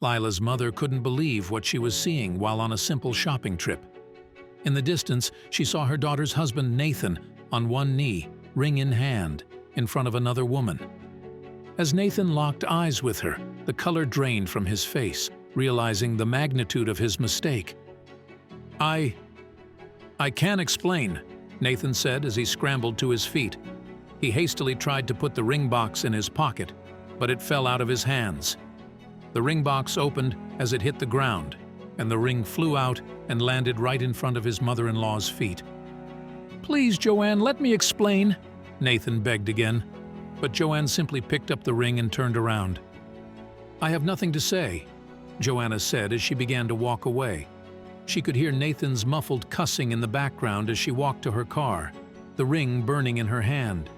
Lila's mother couldn't believe what she was seeing while on a simple shopping trip. In the distance, she saw her daughter's husband Nathan on one knee, ring in hand, in front of another woman. As Nathan locked eyes with her, the color drained from his face, realizing the magnitude of his mistake. I can't explain," Nathan said as he scrambled to his feet. He hastily tried to put the ring box in his pocket, but it fell out of his hands. The ring box opened as it hit the ground, and the ring flew out and landed right in front of his mother-in-law's feet. "Please, Joanne, let me explain," Nathan begged again, but Joanne simply picked up the ring and turned around. "I have nothing to say," Joanna said as she began to walk away. She could hear Nathan's muffled cussing in the background as she walked to her car, the ring burning in her hand.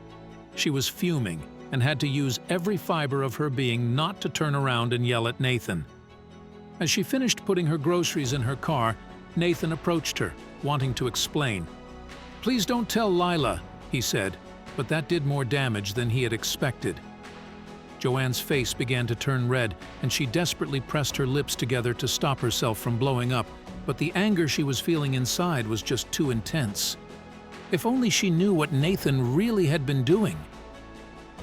She was fuming and had to use every fiber of her being not to turn around and yell at Nathan. As she finished putting her groceries in her car, Nathan approached her, wanting to explain. "Please don't tell Lila," he said, but that did more damage than he had expected. Joanne's face began to turn red, and she desperately pressed her lips together to stop herself from blowing up, but the anger she was feeling inside was just too intense. If only she knew what Nathan really had been doing.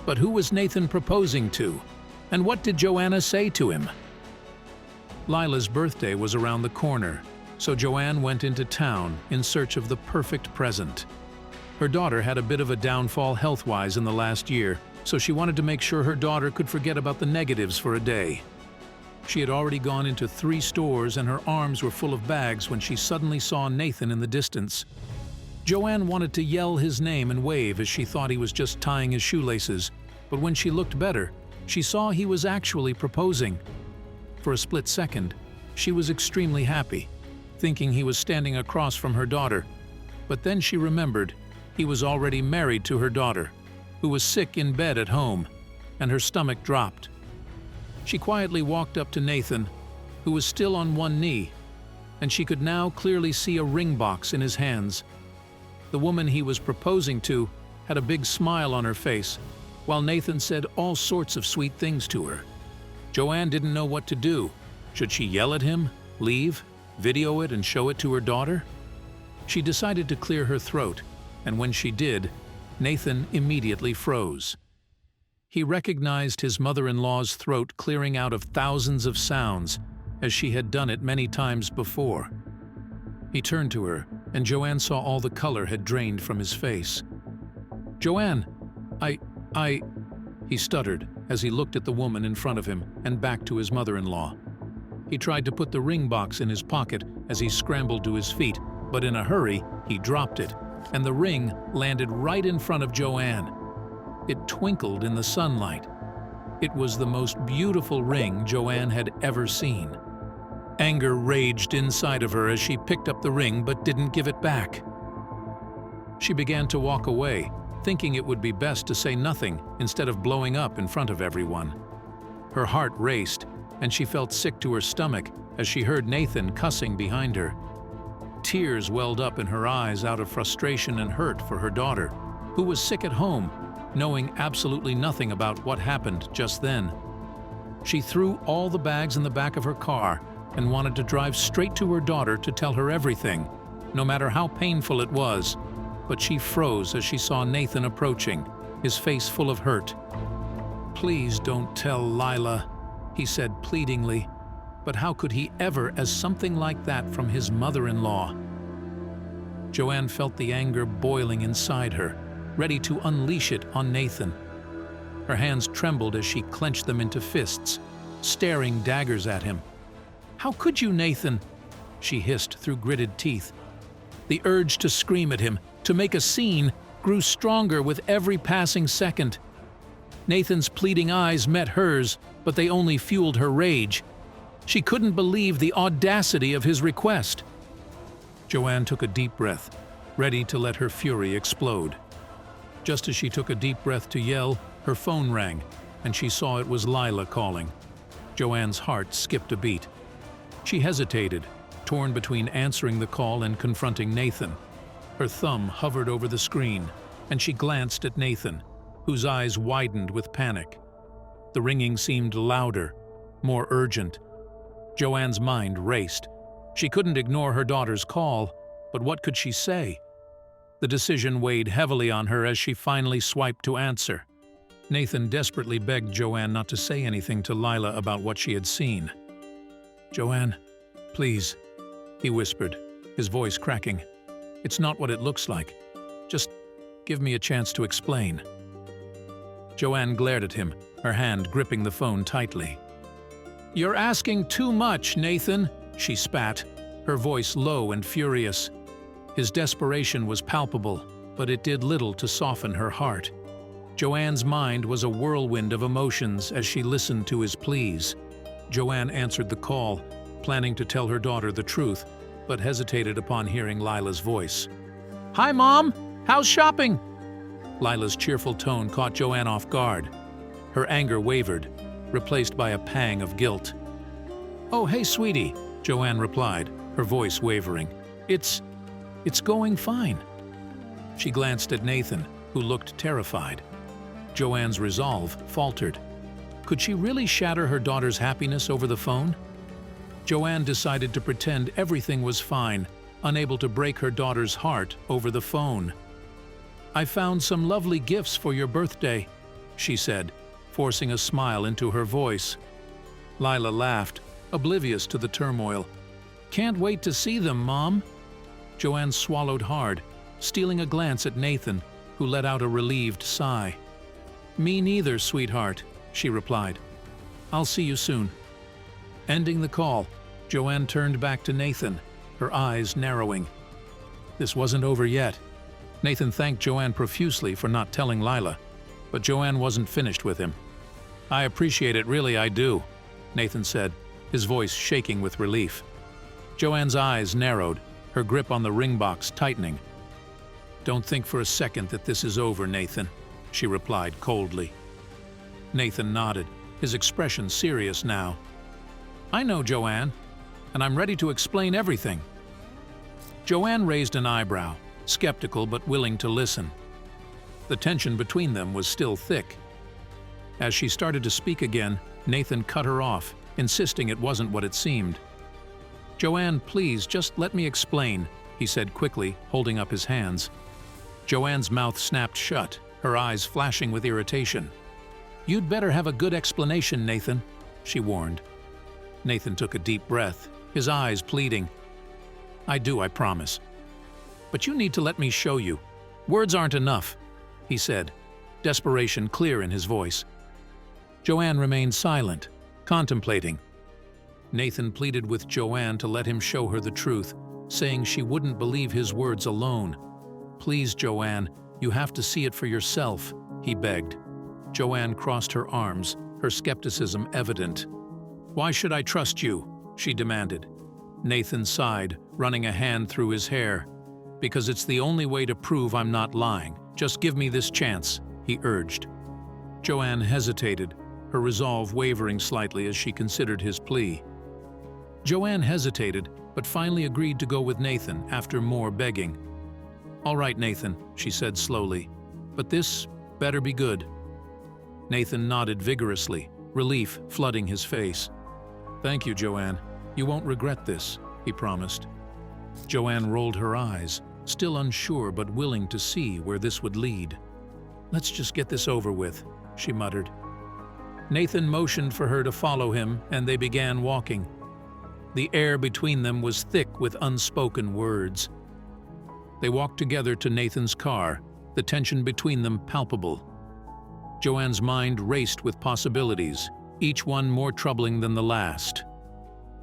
But who was Nathan proposing to? And what did Joanna say to him? Lila's birthday was around the corner, so Joanne went into town in search of the perfect present. Her daughter had a bit of a downfall health-wise in the last year, so she wanted to make sure her daughter could forget about the negatives for a day. She had already gone into 3 stores and her arms were full of bags when she suddenly saw Nathan in the distance. Joanne wanted to yell his name and wave as she thought he was just tying his shoelaces, but when she looked better, she saw he was actually proposing. For a split second, she was extremely happy, thinking he was standing across from her daughter. But then she remembered he was already married to her daughter, who was sick in bed at home, and her stomach dropped. She quietly walked up to Nathan, who was still on one knee, and she could now clearly see a ring box in his hands. The woman he was proposing to had a big smile on her face, while Nathan said all sorts of sweet things to her. Joanne didn't know what to do. Should she yell at him, leave, video it, and show it to her daughter? She decided to clear her throat, and when she did, Nathan immediately froze. He recognized his mother-in-law's throat clearing out of thousands of sounds, as she had done it many times before. He turned to her, and Joanne saw all the color had drained from his face. "Joanne, he stuttered as he looked at the woman in front of him and back to his mother-in-law. He tried to put the ring box in his pocket as he scrambled to his feet, but in a hurry, he dropped it, and the ring landed right in front of Joanne. It twinkled in the sunlight. It was the most beautiful ring Joanne had ever seen. Anger raged inside of her as she picked up the ring but didn't give it back. She began to walk away, thinking it would be best to say nothing instead of blowing up in front of everyone. Her heart raced, and she felt sick to her stomach as she heard Nathan cussing behind her. Tears welled up in her eyes out of frustration and hurt for her daughter, who was sick at home, knowing absolutely nothing about what happened just then. She threw all the bags in the back of her car and wanted to drive straight to her daughter to tell her everything, no matter how painful it was, but she froze as she saw Nathan approaching, his face full of hurt. "Please don't tell Lila," he said pleadingly, but how could he ever, as something like that from his mother-in-law? Joanne felt the anger boiling inside her, ready to unleash it on Nathan. Her hands trembled as she clenched them into fists, staring daggers at him. "How could you, Nathan?" she hissed through gritted teeth. The urge to scream at him, to make a scene, grew stronger with every passing second. Nathan's pleading eyes met hers, but they only fueled her rage. She couldn't believe the audacity of his request. Joanne took a deep breath, ready to let her fury explode. Just as she took a deep breath to yell, her phone rang, and she saw it was Lila calling. Joanne's heart skipped a beat. She hesitated, torn between answering the call and confronting Nathan. Her thumb hovered over the screen, and she glanced at Nathan, whose eyes widened with panic. The ringing seemed louder, more urgent, Joanne's mind raced. She couldn't ignore her daughter's call, but what could she say? The decision weighed heavily on her as she finally swiped to answer. Nathan desperately begged Joanne not to say anything to Lila about what she had seen. "Joanne, please," he whispered, his voice cracking. "It's not what it looks like. Just give me a chance to explain." Joanne glared at him, her hand gripping the phone tightly. "You're asking too much, Nathan," she spat, her voice low and furious. His desperation was palpable, but it did little to soften her heart. Joanne's mind was a whirlwind of emotions as she listened to his pleas. Joanne answered the call, planning to tell her daughter the truth, but hesitated upon hearing Lila's voice. "Hi, Mom! How's shopping?" Lila's cheerful tone caught Joanne off guard. Her anger wavered, replaced by a pang of guilt. "Oh, hey, sweetie," Joanne replied, her voice wavering. It's going fine." She glanced at Nathan, who looked terrified. Joanne's resolve faltered. Could she really shatter her daughter's happiness over the phone? Joanne decided to pretend everything was fine, unable to break her daughter's heart over the phone. "I found some lovely gifts for your birthday," she said, forcing a smile into her voice. Lila laughed, oblivious to the turmoil. "Can't wait to see them, Mom." Joanne swallowed hard, stealing a glance at Nathan, who let out a relieved sigh. "Me neither, sweetheart," she replied. "I'll see you soon." Ending the call, Joanne turned back to Nathan, her eyes narrowing. This wasn't over yet. Nathan thanked Joanne profusely for not telling Lila, but Joanne wasn't finished with him. "I appreciate it, really I do," Nathan said, his voice shaking with relief. Joanne's eyes narrowed, her grip on the ring box tightening. "Don't think for a second that this is over, Nathan," she replied coldly. Nathan nodded, his expression serious now. "I know, Joanne, and I'm ready to explain everything." Joanne raised an eyebrow, skeptical but willing to listen. The tension between them was still thick. As she started to speak again, Nathan cut her off, insisting it wasn't what it seemed. "Joanne, please, just let me explain," he said quickly, holding up his hands. Joanne's mouth snapped shut, her eyes flashing with irritation. "You'd better have a good explanation, Nathan," she warned. Nathan took a deep breath, his eyes pleading. "I do, I promise. But you need to let me show you. Words aren't enough," he said, desperation clear in his voice. Joanne remained silent, contemplating. Nathan pleaded with Joanne to let him show her the truth, saying she wouldn't believe his words alone. "Please, Joanne, you have to see it for yourself," he begged. Joanne crossed her arms, her skepticism evident. "Why should I trust you?" she demanded. Nathan sighed, running a hand through his hair. "Because it's the only way to prove I'm not lying. Just give me this chance," he urged. Joanne hesitated, her resolve wavering slightly as she considered his plea. Joanne hesitated, but finally agreed to go with Nathan after more begging. "All right, Nathan," she said slowly, "but this better be good." Nathan nodded vigorously, relief flooding his face. "Thank you, Joanne. You won't regret this," he promised. Joanne rolled her eyes, still unsure but willing to see where this would lead. "Let's just get this over with," she muttered. Nathan motioned for her to follow him, and they began walking. The air between them was thick with unspoken words. They walked together to Nathan's car, the tension between them palpable. Joanne's mind raced with possibilities, each one more troubling than the last.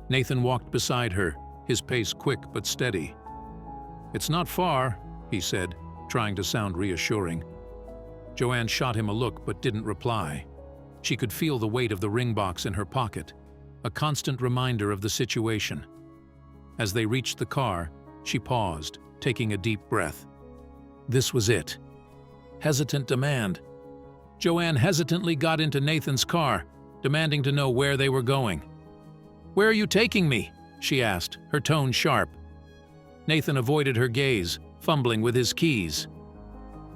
Nathan walked beside her, his pace quick but steady. "It's not far," he said, trying to sound reassuring. Joanne shot him a look but didn't reply. She could feel the weight of the ring box in her pocket, a constant reminder of the situation. As they reached the car, she paused, taking a deep breath. This was it. Hesitant demand. Joanne hesitantly got into Nathan's car, demanding to know where they were going. "Where are you taking me?" she asked, her tone sharp. Nathan avoided her gaze, fumbling with his keys.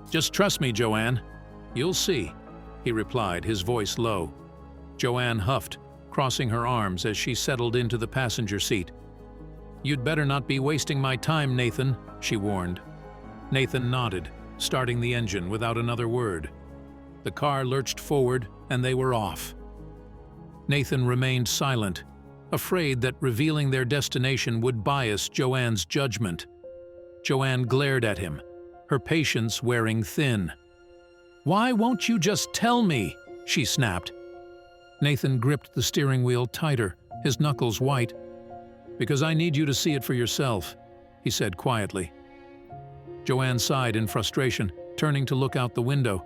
"Just trust me, Joanne. You'll see," he replied, his voice low. Joanne huffed, crossing her arms as she settled into the passenger seat. "You'd better not be wasting my time, Nathan," she warned. Nathan nodded, starting the engine without another word. The car lurched forward, and they were off. Nathan remained silent, afraid that revealing their destination would bias Joanne's judgment. Joanne glared at him, her patience wearing thin. "Why won't you just tell me?" she snapped. Nathan gripped the steering wheel tighter, his knuckles white. "Because I need you to see it for yourself," he said quietly. Joanne sighed in frustration, turning to look out the window.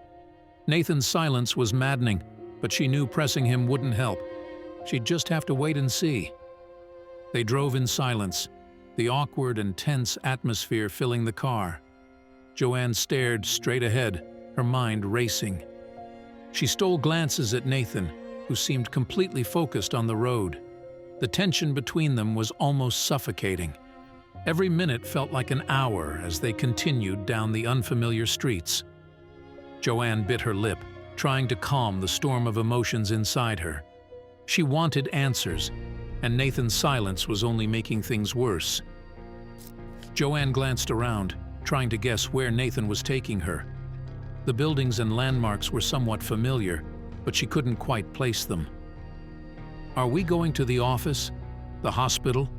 Nathan's silence was maddening, but she knew pressing him wouldn't help. She'd just have to wait and see. They drove in silence, the awkward and tense atmosphere filling the car. Joanne stared straight ahead, her mind racing. She stole glances at Nathan, who seemed completely focused on the road. The tension between them was almost suffocating. Every minute felt like an hour as they continued down the unfamiliar streets. Joanne bit her lip, trying to calm the storm of emotions inside her. She wanted answers, and Nathan's silence was only making things worse. Joanne glanced around, trying to guess where Nathan was taking her. The buildings and landmarks were somewhat familiar, but she couldn't quite place them. "Are we going to the office? The hospital?"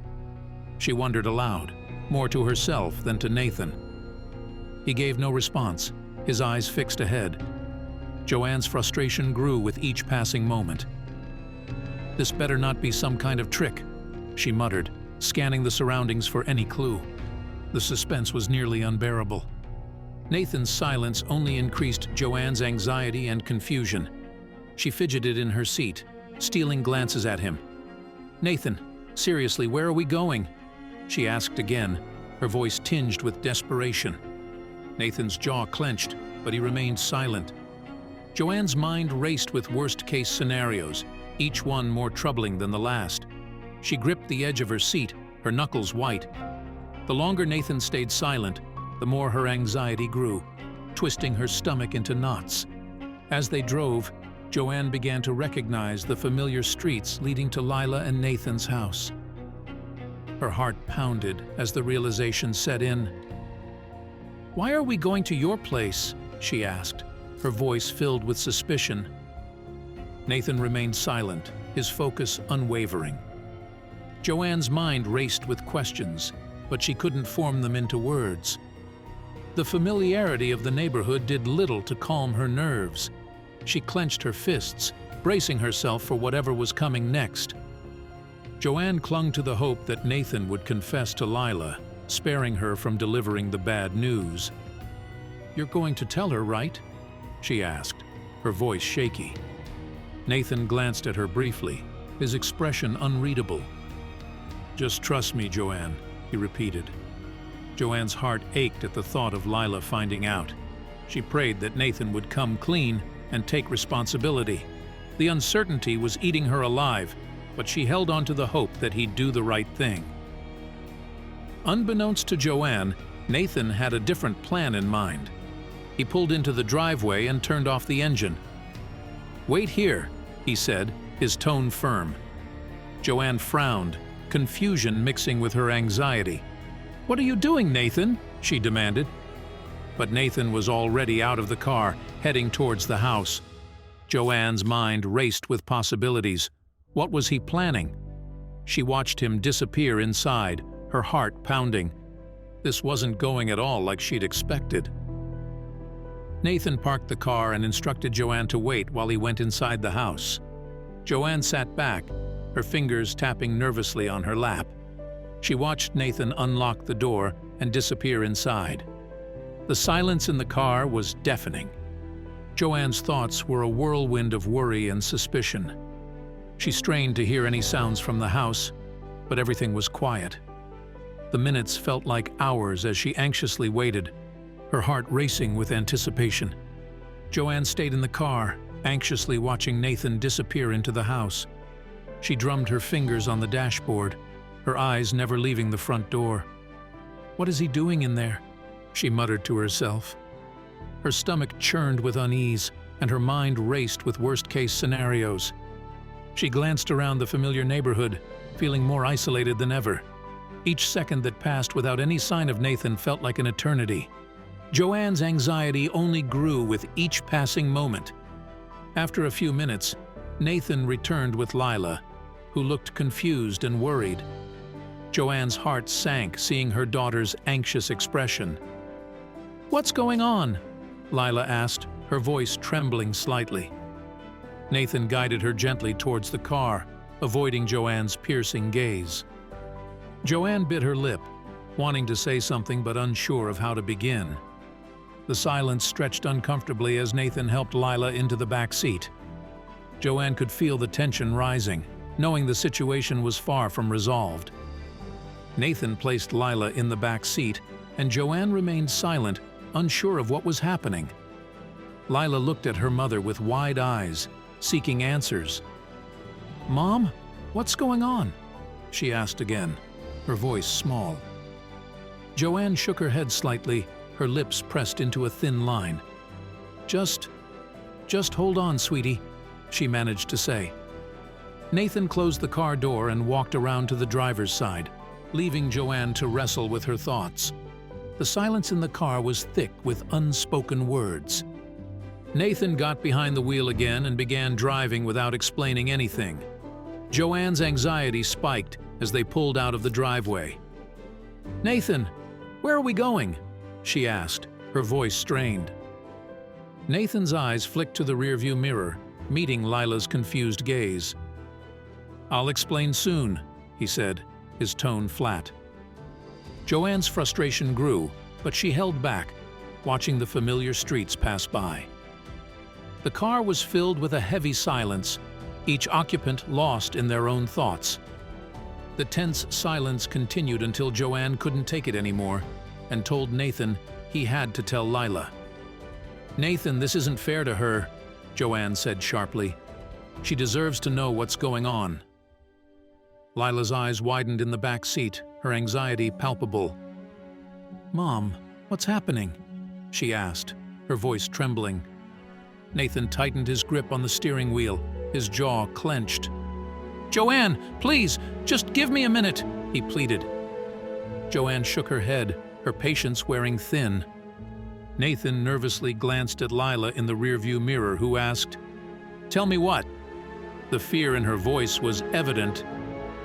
She wondered aloud, more to herself than to Nathan. He gave no response, his eyes fixed ahead. Joanne's frustration grew with each passing moment. "This better not be some kind of trick," she muttered, scanning the surroundings for any clue. The suspense was nearly unbearable. Nathan's silence only increased Joanne's anxiety and confusion. She fidgeted in her seat, stealing glances at him. "Nathan, seriously, where are we going?" she asked again, her voice tinged with desperation. Nathan's jaw clenched, but he remained silent. Joanne's mind raced with worst-case scenarios, each one more troubling than the last. She gripped the edge of her seat, her knuckles white. The longer Nathan stayed silent, the more her anxiety grew, twisting her stomach into knots. As they drove, Joanne began to recognize the familiar streets leading to Lila and Nathan's house. Her heart pounded as the realization set in. "Why are we going to your place?" she asked, her voice filled with suspicion. Nathan remained silent, his focus unwavering. Joanne's mind raced with questions, but she couldn't form them into words. The familiarity of the neighborhood did little to calm her nerves. She clenched her fists, bracing herself for whatever was coming next. Joanne clung to the hope that Nathan would confess to Lila, sparing her from delivering the bad news. "You're going to tell her, right?" she asked, her voice shaky. Nathan glanced at her briefly, his expression unreadable. "Just trust me, Joanne," he repeated. Joanne's heart ached at the thought of Lila finding out. She prayed that Nathan would come clean and take responsibility. The uncertainty was eating her alive, but she held on to the hope that he'd do the right thing. Unbeknownst to Joanne, Nathan had a different plan in mind. He pulled into the driveway and turned off the engine. "Wait here," he said, his tone firm. Joanne frowned, confusion mixing with her anxiety. "What are you doing, Nathan?" she demanded. But Nathan was already out of the car, heading towards the house. Joanne's mind raced with possibilities. What was he planning? She watched him disappear inside, her heart pounding. This wasn't going at all like she'd expected. Nathan parked the car and instructed Joanne to wait while he went inside the house. Joanne sat back, her fingers tapping nervously on her lap. She watched Nathan unlock the door and disappear inside. The silence in the car was deafening. Joanne's thoughts were a whirlwind of worry and suspicion. She strained to hear any sounds from the house, but everything was quiet. The minutes felt like hours as she anxiously waited, her heart racing with anticipation. Joanne stayed in the car, anxiously watching Nathan disappear into the house. She drummed her fingers on the dashboard, her eyes never leaving the front door. "What is he doing in there?" she muttered to herself. Her stomach churned with unease, and her mind raced with worst-case scenarios. She glanced around the familiar neighborhood, feeling more isolated than ever. Each second that passed without any sign of Nathan felt like an eternity. Joanne's anxiety only grew with each passing moment. After a few minutes, Nathan returned with Lila, who looked confused and worried. Joanne's heart sank seeing her daughter's anxious expression. "What's going on?" Lila asked, her voice trembling slightly. Nathan guided her gently towards the car, avoiding Joanne's piercing gaze. Joanne bit her lip, wanting to say something but unsure of how to begin. The silence stretched uncomfortably as Nathan helped Lila into the back seat. Joanne could feel the tension rising, knowing the situation was far from resolved. Nathan placed Lila in the back seat, and Joanne remained silent, unsure of what was happening. Lila looked at her mother with wide eyes, seeking answers. "Mom, what's going on?" she asked again, her voice small. Joanne shook her head slightly, her lips pressed into a thin line. Just hold on, sweetie," she managed to say. Nathan closed the car door and walked around to the driver's side, leaving Joanne to wrestle with her thoughts. The silence in the car was thick with unspoken words. Nathan got behind the wheel again and began driving without explaining anything. Joanne's anxiety spiked as they pulled out of the driveway. "Nathan, where are we going?" she asked, her voice strained. Nathan's eyes flicked to the rearview mirror, meeting Lila's confused gaze. "I'll explain soon," he said, his tone flat. Joanne's frustration grew, but she held back, watching the familiar streets pass by. The car was filled with a heavy silence, each occupant lost in their own thoughts. The tense silence continued until Joanne couldn't take it anymore and told Nathan he had to tell Lila. "Nathan, this isn't fair to her," Joanne said sharply. "She deserves to know what's going on." Lila's eyes widened in the back seat, her anxiety palpable. "Mom, what's happening?" she asked, her voice trembling. Nathan tightened his grip on the steering wheel, his jaw clenched. "Joanne, please, just give me a minute," he pleaded. Joanne shook her head, her patience wearing thin. Nathan nervously glanced at Lila in the rearview mirror, who asked, "Tell me what?" The fear in her voice was evident,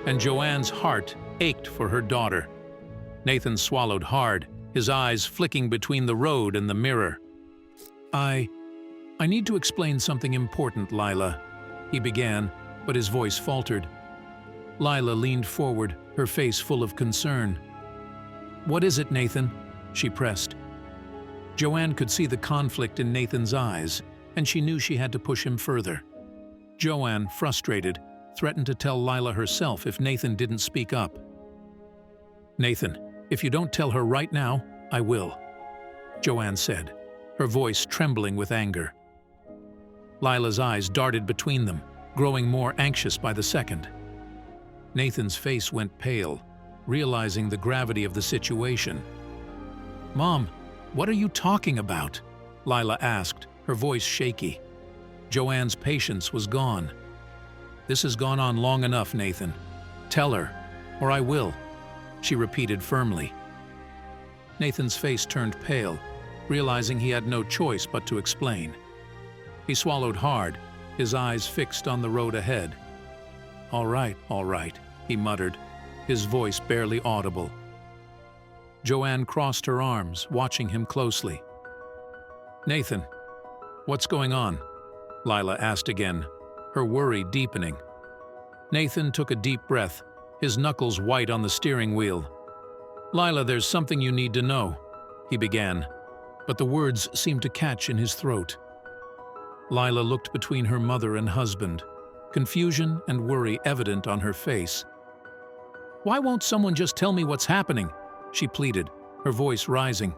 and Joanne's heart ached for her daughter. Nathan swallowed hard, his eyes flicking between the road and the mirror. I need to explain something important, Lila," he began, but his voice faltered. Lila leaned forward, her face full of concern. "What is it, Nathan?" she pressed. Joanne could see the conflict in Nathan's eyes, and she knew she had to push him further. Joanne, frustrated, threatened to tell Lila herself if Nathan didn't speak up. "Nathan, if you don't tell her right now, I will," Joanne said, her voice trembling with anger. Lila's eyes darted between them, growing more anxious by the second. Nathan's face went pale, realizing the gravity of the situation. "Mom, what are you talking about?" Lila asked, her voice shaky. Joanne's patience was gone. "This has gone on long enough, Nathan. Tell her, or I will," she repeated firmly. Nathan's face turned pale, realizing he had no choice but to explain. He swallowed hard, his eyes fixed on the road ahead. All right," he muttered, his voice barely audible. Joanne crossed her arms, watching him closely. "Nathan, what's going on?" Lila asked again, her worry deepening. Nathan took a deep breath, his knuckles white on the steering wheel. "Lila, there's something you need to know," he began, but the words seemed to catch in his throat. Lila looked between her mother and husband, confusion and worry evident on her face. "Why won't someone just tell me what's happening?" she pleaded, her voice rising.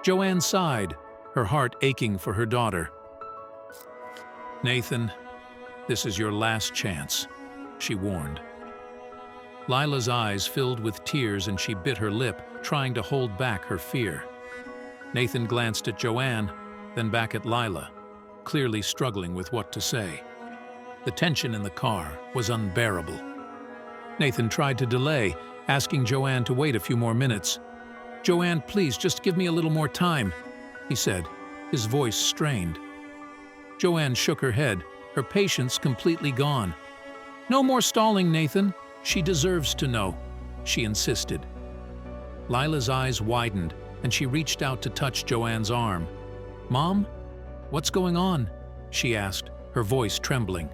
Joanne sighed, her heart aching for her daughter. "Nathan, this is your last chance," she warned. Lila's eyes filled with tears and she bit her lip, trying to hold back her fear. Nathan glanced at Joanne, then back at Lila, clearly struggling with what to say. The tension in the car was unbearable. Nathan tried to delay, asking Joanne to wait a few more minutes. "Joanne, please, just give me a little more time," he said, his voice strained. Joanne shook her head, her patience completely gone. "No more stalling, Nathan. She deserves to know," she insisted. Lila's eyes widened, and she reached out to touch Joanne's arm. "Mom? What's going on?" she asked, her voice trembling.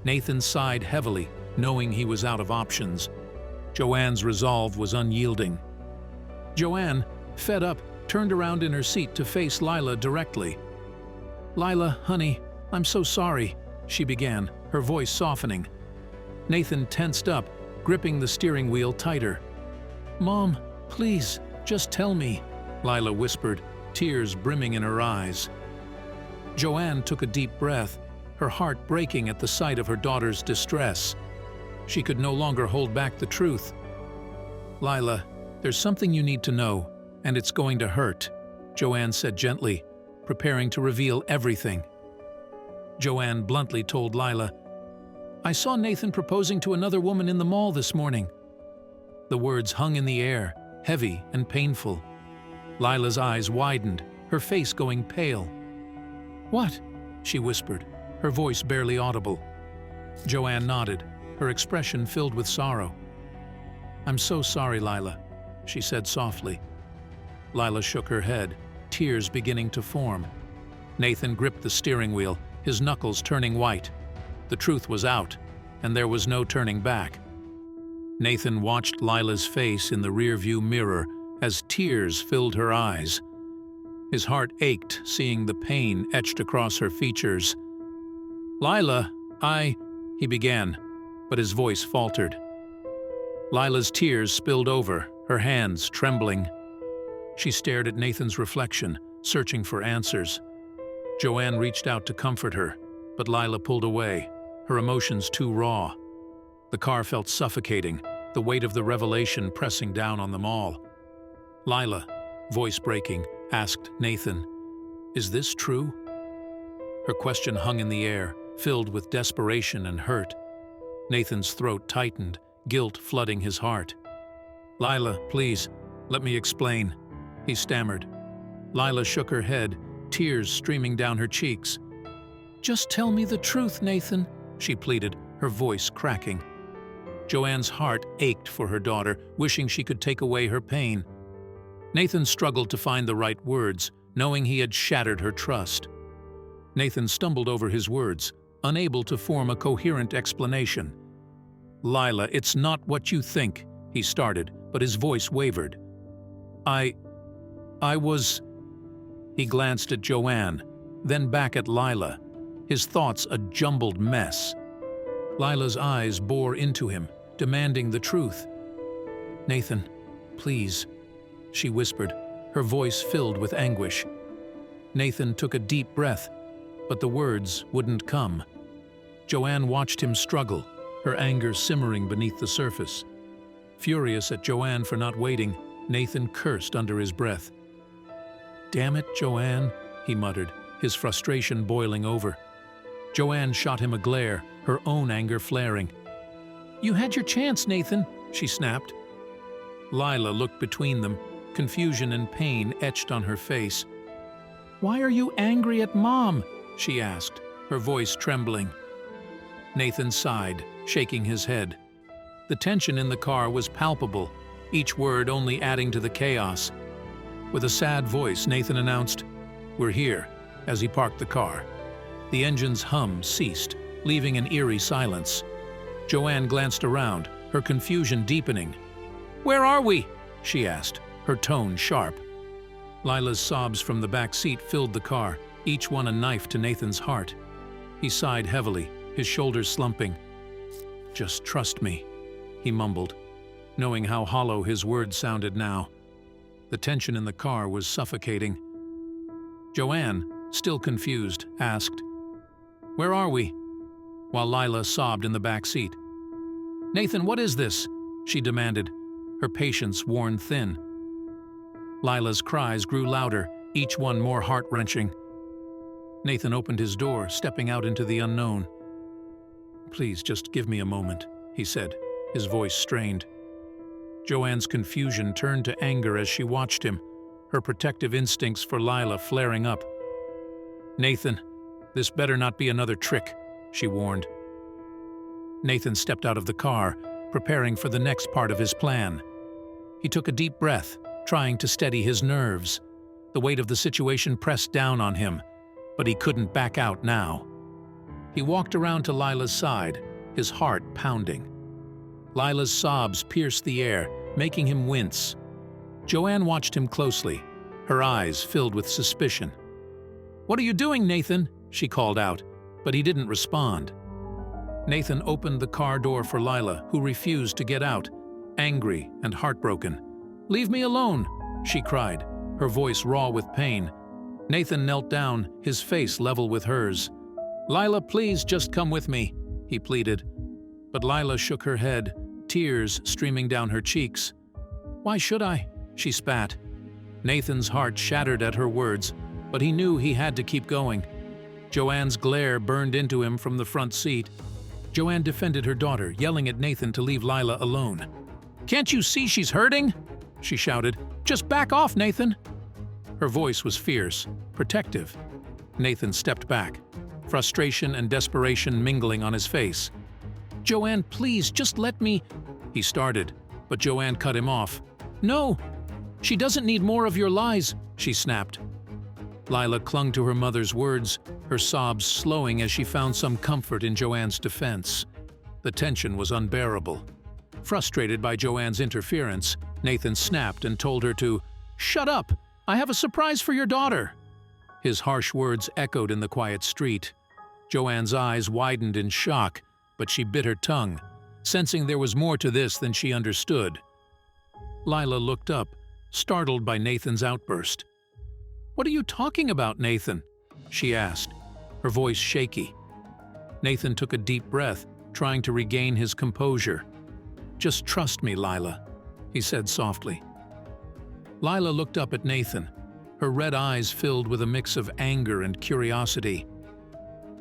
Nathan sighed heavily, knowing he was out of options. Joanne's resolve was unyielding. Joanne, fed up, turned around in her seat to face Lila directly. "Lila, honey, I'm so sorry," she began, her voice softening. Nathan tensed up, gripping the steering wheel tighter. "Mom, please, just tell me," Lila whispered, tears brimming in her eyes. Joanne took a deep breath, her heart breaking at the sight of her daughter's distress. She could no longer hold back the truth. "Lila, there's something you need to know, and it's going to hurt," Joanne said gently, preparing to reveal everything. Joanne bluntly told Lila, "I saw Nathan proposing to another woman in the mall this morning." The words hung in the air, heavy and painful. Lila's eyes widened, her face going pale. "What?" she whispered, her voice barely audible. Joanne nodded, her expression filled with sorrow. "I'm so sorry, Lila," she said softly. Lila shook her head, tears beginning to form. Nathan gripped the steering wheel, his knuckles turning white. The truth was out, and there was no turning back. Nathan watched Lila's face in the rearview mirror as tears filled her eyes. His heart ached seeing the pain etched across her features. "Lila, he began, but his voice faltered. Lila's tears spilled over, her hands trembling. She stared at Nathan's reflection, searching for answers. Joanne reached out to comfort her, but Lila pulled away, her emotions too raw. The car felt suffocating, the weight of the revelation pressing down on them all. "Lila," voice breaking, asked Nathan, "is this true?" Her question hung in the air, filled with desperation and hurt. Nathan's throat tightened, guilt flooding his heart. "Lila, please, let me explain," he stammered. Lila shook her head, tears streaming down her cheeks. "Just tell me the truth, Nathan," she pleaded, her voice cracking. Joanne's heart ached for her daughter, wishing she could take away her pain. Nathan struggled to find the right words, knowing he had shattered her trust. Nathan stumbled over his words, unable to form a coherent explanation. "Lila, it's not what you think," he started, but his voice wavered. I was..." He glanced at Joanne, then back at Lila, his thoughts a jumbled mess. Lila's eyes bore into him, demanding the truth. "Nathan, please," she whispered, her voice filled with anguish. Nathan took a deep breath, but the words wouldn't come. Joanne watched him struggle, her anger simmering beneath the surface. Furious at Joanne for not waiting, Nathan cursed under his breath. "Damn it, Joanne," he muttered, his frustration boiling over. Joanne shot him a glare, her own anger flaring. "You had your chance, Nathan," she snapped. Lila looked between them, confusion and pain etched on her face. "Why are you angry at Mom?" she asked, her voice trembling. Nathan sighed, shaking his head. The tension in the car was palpable, each word only adding to the chaos. With a sad voice, Nathan announced, "We're here," as he parked the car. The engine's hum ceased, leaving an eerie silence. Joanne glanced around, her confusion deepening. "Where are we?" she asked, her tone sharp. Lila's sobs from the back seat filled the car, each one a knife to Nathan's heart. He sighed heavily, his shoulders slumping. "Just trust me," he mumbled, knowing how hollow his words sounded now. The tension in the car was suffocating. Joanne, still confused, asked, "Where are we?" while Lila sobbed in the back seat. "Nathan, what is this?" she demanded, her patience worn thin. Lila's cries grew louder, each one more heart-wrenching. Nathan opened his door, stepping out into the unknown. Please, just give me a moment, he said, his voice strained. Joanne's confusion turned to anger as she watched him, her protective instincts for Lila flaring up. Nathan, this better not be another trick, she warned. Nathan stepped out of the car, preparing for the next part of his plan. He took a deep breath, trying to steady his nerves. The weight of the situation pressed down on him, but he couldn't back out now. He walked around to Lila's side, his heart pounding. Lila's sobs pierced the air, making him wince. Joanne watched him closely, her eyes filled with suspicion. "What are you doing, Nathan?" she called out, but he didn't respond. Nathan opened the car door for Lila, who refused to get out, angry and heartbroken. "Leave me alone," she cried, her voice raw with pain. Nathan knelt down, his face level with hers. "Lila, please just come with me," he pleaded. But Lila shook her head, tears streaming down her cheeks. "Why should I?" she spat. Nathan's heart shattered at her words, but he knew he had to keep going. Joanne's glare burned into him from the front seat. Joanne defended her daughter, yelling at Nathan to leave Lila alone. "Can't you see she's hurting?" she shouted. "Just back off, Nathan." Her voice was fierce, protective. Nathan stepped back, frustration and desperation mingling on his face. "Joanne, please, just let me," he started, but Joanne cut him off. "No, she doesn't need more of your lies," she snapped. Lila clung to her mother's words, her sobs slowing as she found some comfort in Joanne's defense. The tension was unbearable. Frustrated by Joanne's interference, Nathan snapped and told her to, "Shut up! I have a surprise for your daughter!" His harsh words echoed in the quiet street. Joanne's eyes widened in shock, but she bit her tongue, sensing there was more to this than she understood. Lila looked up, startled by Nathan's outburst. "What are you talking about, Nathan?" she asked, her voice shaky. Nathan took a deep breath, trying to regain his composure. "Just trust me, Lila," he said softly. Lila looked up at Nathan, her red eyes filled with a mix of anger and curiosity.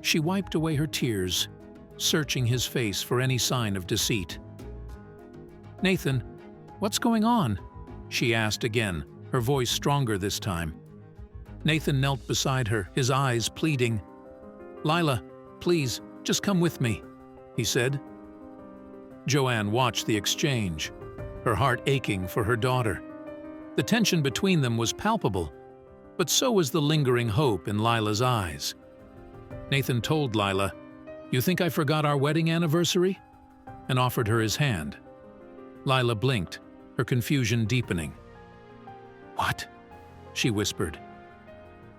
She wiped away her tears, searching his face for any sign of deceit. "Nathan, what's going on?" she asked again, her voice stronger this time. Nathan knelt beside her, his eyes pleading. "Lila, please, just come with me," he said. Joanne watched the exchange, her heart aching for her daughter. The tension between them was palpable, but so was the lingering hope in Lila's eyes. Nathan told Lila, "You think I forgot our wedding anniversary?" and offered her his hand. Lila blinked, her confusion deepening. "What?" she whispered.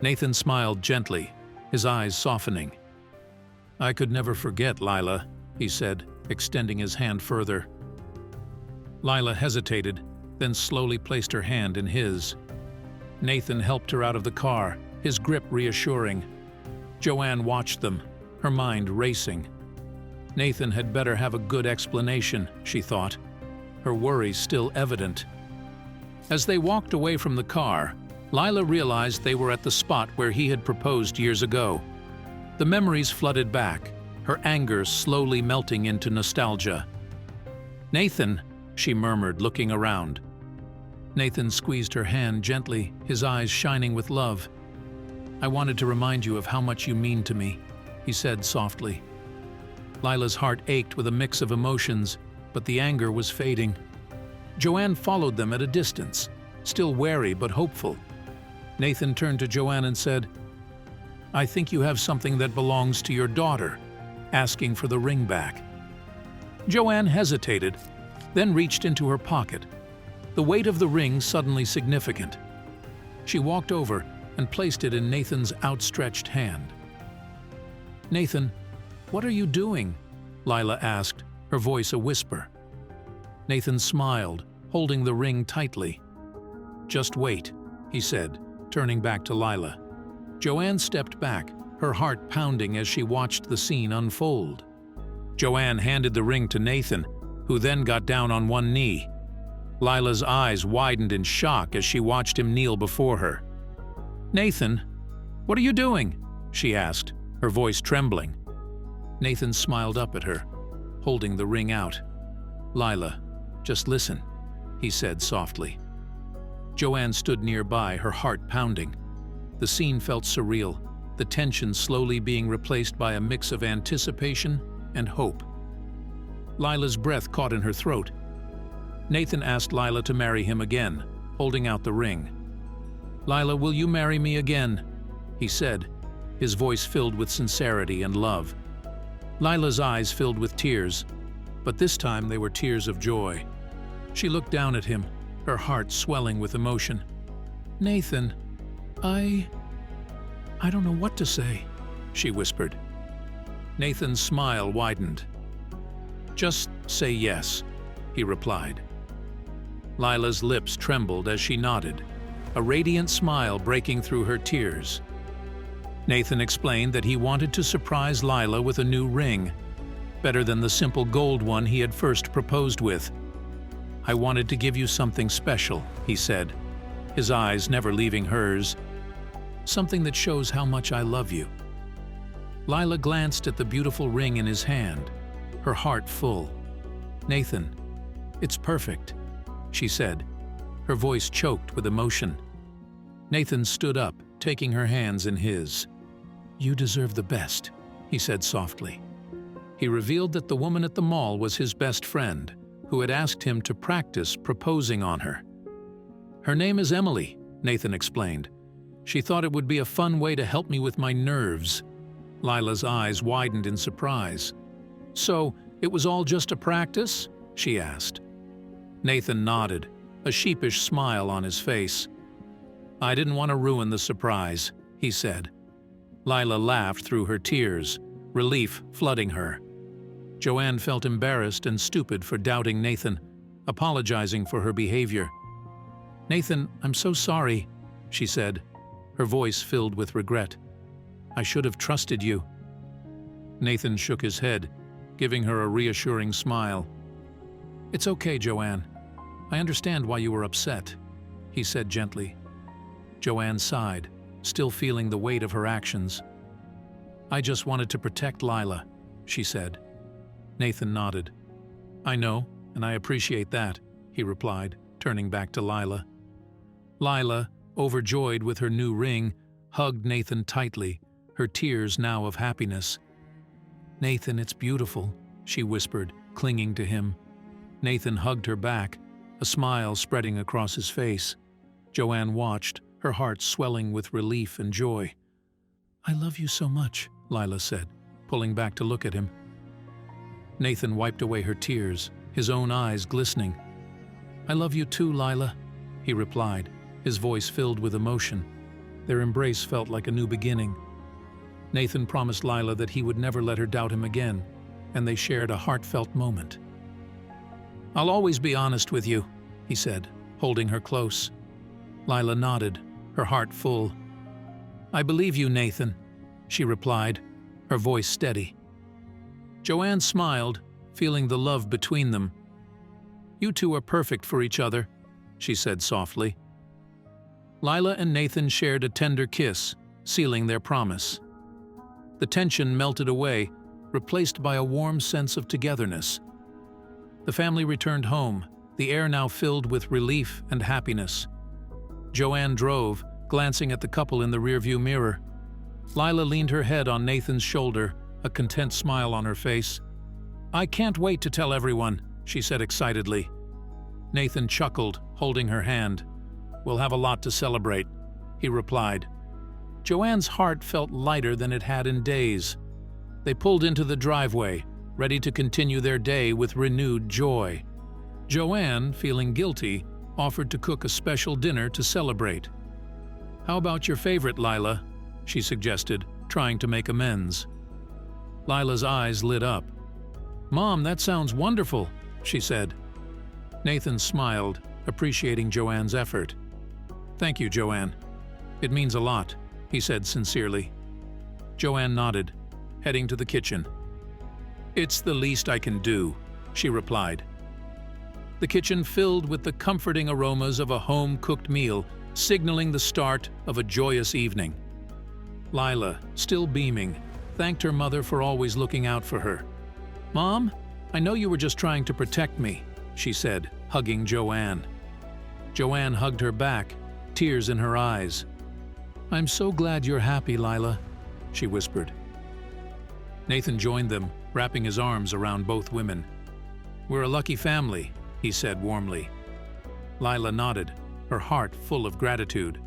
Nathan smiled gently, his eyes softening. "I could never forget, Lila," he said, extending his hand further. Lila hesitated, then slowly placed her hand in his. Nathan helped her out of the car, his grip reassuring. Joanne watched them, her mind racing. Nathan had better have a good explanation, she thought, her worries still evident. As they walked away from the car, Lila realized they were at the spot where he had proposed years ago. The memories flooded back, her anger slowly melting into nostalgia. "Nathan," she murmured, looking around. Nathan squeezed her hand gently, his eyes shining with love. "I wanted to remind you of how much you mean to me," he said softly. Lila's heart ached with a mix of emotions, but the anger was fading. Joanne followed them at a distance, still wary but hopeful. Nathan turned to Joanne and said, "I think you have something that belongs to your daughter," asking for the ring back. Joanne hesitated, then reached into her pocket, the weight of the ring suddenly significant. She walked over and placed it in Nathan's outstretched hand. "Nathan, what are you doing?" Lila asked, her voice a whisper. Nathan smiled, holding the ring tightly. "Just wait," he said, turning back to Lila. Joanne stepped back, her heart pounding as she watched the scene unfold. Joanne handed the ring to Nathan, who then got down on one knee. Lila's eyes widened in shock as she watched him kneel before her. "Nathan, what are you doing?" she asked, her voice trembling. Nathan smiled up at her, holding the ring out. "Lila, just listen," he said softly. Joanne stood nearby, her heart pounding. The scene felt surreal, the tension slowly being replaced by a mix of anticipation and hope. Lila's breath caught in her throat. Nathan asked Lila to marry him again, holding out the ring. "Lila, will you marry me again?" he said, his voice filled with sincerity and love. Lila's eyes filled with tears, but this time they were tears of joy. She looked down at him, her heart swelling with emotion. "Nathan, I don't know what to say," she whispered. Nathan's smile widened. "Just say yes," he replied. Lila's lips trembled as she nodded, a radiant smile breaking through her tears. Nathan explained that he wanted to surprise Lila with a new ring, better than the simple gold one he had first proposed with. "I wanted to give you something special," he said, his eyes never leaving hers. "Something that shows how much I love you." Lila glanced at the beautiful ring in his hand, her heart full. "Nathan, it's perfect," she said, her voice choked with emotion. Nathan stood up, taking her hands in his. "You deserve the best," he said softly. He revealed that the woman at the mall was his best friend, who had asked him to practice proposing on her. "Her name is Emily," Nathan explained. "She thought it would be a fun way to help me with my nerves." Lila's eyes widened in surprise. "So, it was all just a practice?" she asked. Nathan nodded, a sheepish smile on his face. "I didn't want to ruin the surprise," he said. Lila laughed through her tears, relief flooding her. Joanne felt embarrassed and stupid for doubting Nathan, apologizing for her behavior. "Nathan, I'm so sorry," she said, her voice filled with regret. "I should have trusted you." Nathan shook his head, giving her a reassuring smile. "It's okay, Joanne. I understand why you were upset," he said gently. Joanne sighed, still feeling the weight of her actions. "I just wanted to protect Lila," she said. Nathan nodded. "I know, and I appreciate that," he replied, turning back to Lila. Lila, overjoyed with her new ring, hugged Nathan tightly, her tears now of happiness. "Nathan, it's beautiful," she whispered, clinging to him. Nathan hugged her back, a smile spreading across his face. Joanne watched, her heart swelling with relief and joy. "I love you so much," Lila said, pulling back to look at him. Nathan wiped away her tears, his own eyes glistening. "I love you too, Lila," he replied, his voice filled with emotion. Their embrace felt like a new beginning. Nathan promised Lila that he would never let her doubt him again, and they shared a heartfelt moment. "I'll always be honest with you," he said, holding her close. Lila nodded, her heart full. "I believe you, Nathan," she replied, her voice steady. Joanne smiled, feeling the love between them. "You two are perfect for each other," she said softly. Lila and Nathan shared a tender kiss, sealing their promise. The tension melted away, replaced by a warm sense of togetherness. The family returned home, the air now filled with relief and happiness. Joanne drove, glancing at the couple in the rearview mirror. Lila leaned her head on Nathan's shoulder, a content smile on her face. "I can't wait to tell everyone," she said excitedly. Nathan chuckled, holding her hand. "We'll have a lot to celebrate," he replied. Joanne's heart felt lighter than it had in days. They pulled into the driveway, ready to continue their day with renewed joy. Joanne, feeling guilty, offered to cook a special dinner to celebrate. "How about your favorite, Lila?" she suggested, trying to make amends. Lila's eyes lit up. "Mom, that sounds wonderful," she said. Nathan smiled, appreciating Joanne's effort. "Thank you, Joanne. It means a lot," he said sincerely. Joanne nodded, heading to the kitchen. "It's the least I can do," she replied. The kitchen filled with the comforting aromas of a home-cooked meal, signaling the start of a joyous evening. Lila, still beaming, thanked her mother for always looking out for her. "Mom, I know you were just trying to protect me," she said, hugging Joanne. Joanne hugged her back, tears in her eyes. "I'm so glad you're happy, Lila," she whispered. Nathan joined them, wrapping his arms around both women. "We're a lucky family," he said warmly. Lila nodded, her heart full of gratitude.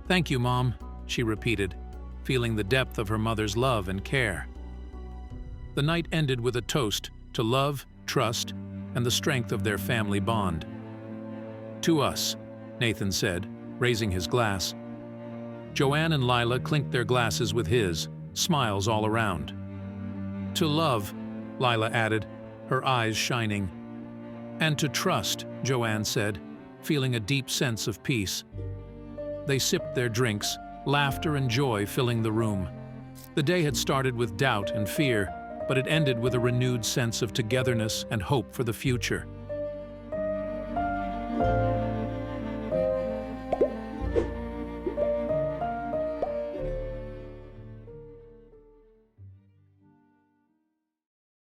"Thank you, Mom," she repeated, feeling the depth of her mother's love and care. The night ended with a toast to love, trust, and the strength of their family bond. "To us," Nathan said, raising his glass. Joanne and Lila clinked their glasses with his, smiles all around. "To love," Lila added, her eyes shining. "And to trust," Joanne said, feeling a deep sense of peace. They sipped their drinks, laughter and joy filling the room. The day had started with doubt and fear, but it ended with a renewed sense of togetherness and hope for the future.